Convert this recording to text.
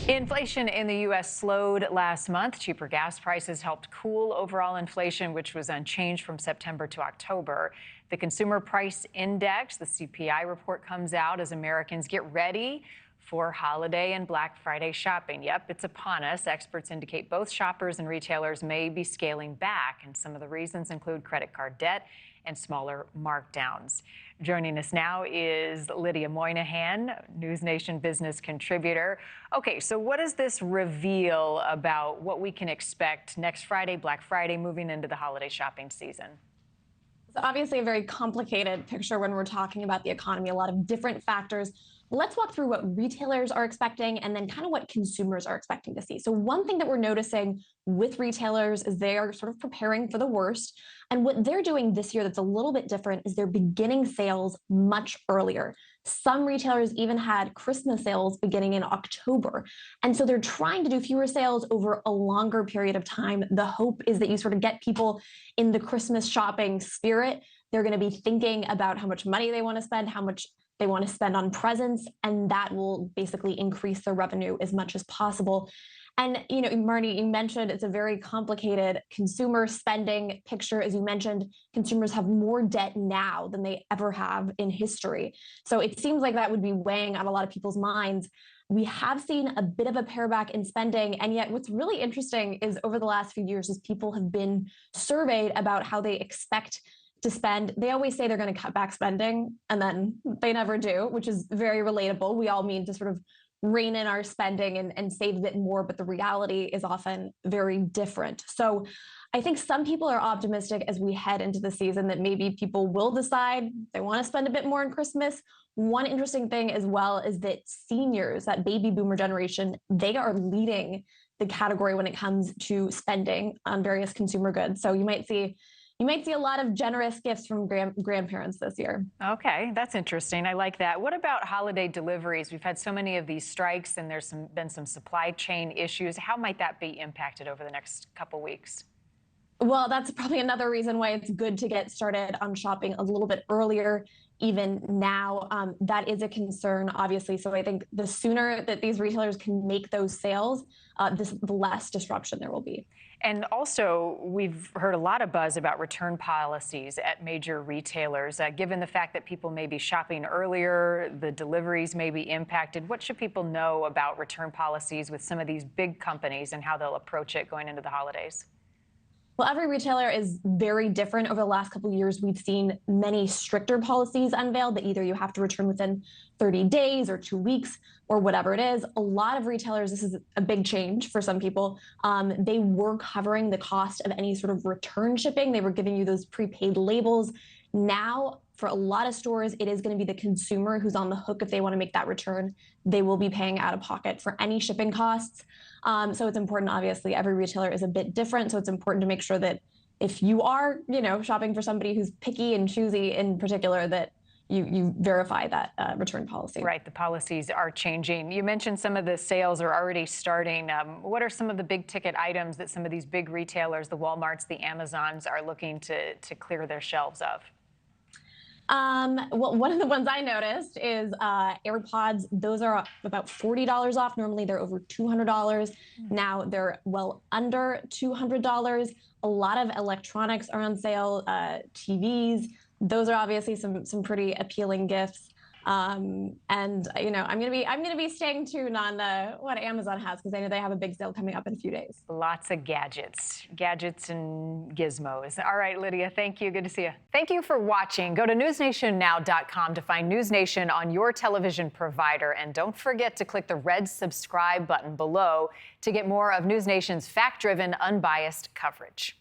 Inflation in the U.S. slowed last month. Cheaper gas prices helped cool overall inflation, which was unchanged from September to October. The Consumer Price Index, the CPI report, comes out as Americans get ready for holiday and Black Friday shopping. Yep, it's upon us. Experts indicate both shoppers and retailers may be scaling back, and some of the reasons include credit card debt and smaller markdowns. Joining us now is Lydia Moynihan, NewsNation business contributor. Okay, so what does this reveal about what we can expect next Friday, Black Friday, moving into the holiday shopping season? It's obviously a very complicated picture when we're talking about the economy, a lot of different factors. Let's walk through what retailers are expecting and then kind of what consumers are expecting to see. So one thing that we're noticing with retailers is they are sort of preparing for the worst. And what they're doing this year that's a little bit different is they're beginning sales much earlier. Some retailers even had Christmas sales beginning in October. And so they're trying to do fewer sales over a longer period of time. The hope is that you sort of get people in the Christmas shopping spirit. They're going to be thinking about how much money they want to spend, how much they want to spend on presents, and that will basically increase their revenue as much as possible. And, you know, Marni, you mentioned it's a very complicated consumer spending picture. As you mentioned, consumers have more debt now than they ever have in history. So it seems like that would be weighing on a lot of people's minds. We have seen a bit of a pare back in spending. And yet what's really interesting is over the last few years, as people have been surveyed about how they expect to spend, they always say they're going to cut back spending, and then they never do, which is very relatable. We all mean to sort of rein in our spending and save a bit more, but the reality is often very different. So I think some people are optimistic as we head into the season that maybe people will decide they want to spend a bit more on Christmas. One interesting thing as well is that seniors, that baby boomer generation, they are leading the category when it comes to spending on various consumer goods. So you might see a lot of generous gifts from grandparents this year. Okay, that's interesting. I like that. What about holiday deliveries? We've had so many of these strikes, and there's been some supply chain issues. How might that be impacted over the next couple weeks? Well, that's probably another reason why it's good to get started on shopping a little bit earlier, even now. That is a concern, obviously. So I think the sooner that these retailers can make those sales, the less disruption there will be. And also, we've heard a lot of buzz about return policies at major retailers. Given the fact that people may be shopping earlier, the deliveries may be impacted, what should people know about return policies with some of these big companies and how they'll approach it going into the holidays? Well, every retailer is very different. Over the last couple of years, we've seen many stricter policies unveiled that either you have to return within 30 days or 2 weeks or whatever it is. A lot of retailers, this is a big change for some people. They were covering the cost of any sort of return shipping. They were giving you those prepaid labels. Now, for a lot of stores, it is going to be the consumer who's on the hook if they want to make that return. They will be paying out of pocket for any shipping costs. So it's important, obviously, every retailer is a bit different. So it's important to make sure that if you are, shopping for somebody who's picky and choosy in particular, that you verify that return policy. Right, the policies are changing. You mentioned some of the sales are already starting. What are some of the big ticket items that some of these big retailers, the Walmarts, the Amazons, are looking to clear their shelves of? Well, one of the ones I noticed is AirPods. Those are about $40 off. Normally they're over $200. Now they're well under $200. A lot of electronics are on sale, TVs. Those are obviously some pretty appealing gifts. And I'm gonna be staying tuned on what Amazon has, because I know they have a big sale coming up in a few days. Lots of gadgets and gizmos. All right, Lydia, thank you. Good to see you. Thank you for watching. Go to newsnationnow.com to find NewsNation on your television provider, and don't forget to click the red subscribe button below to get more of NewsNation's fact-driven, unbiased coverage.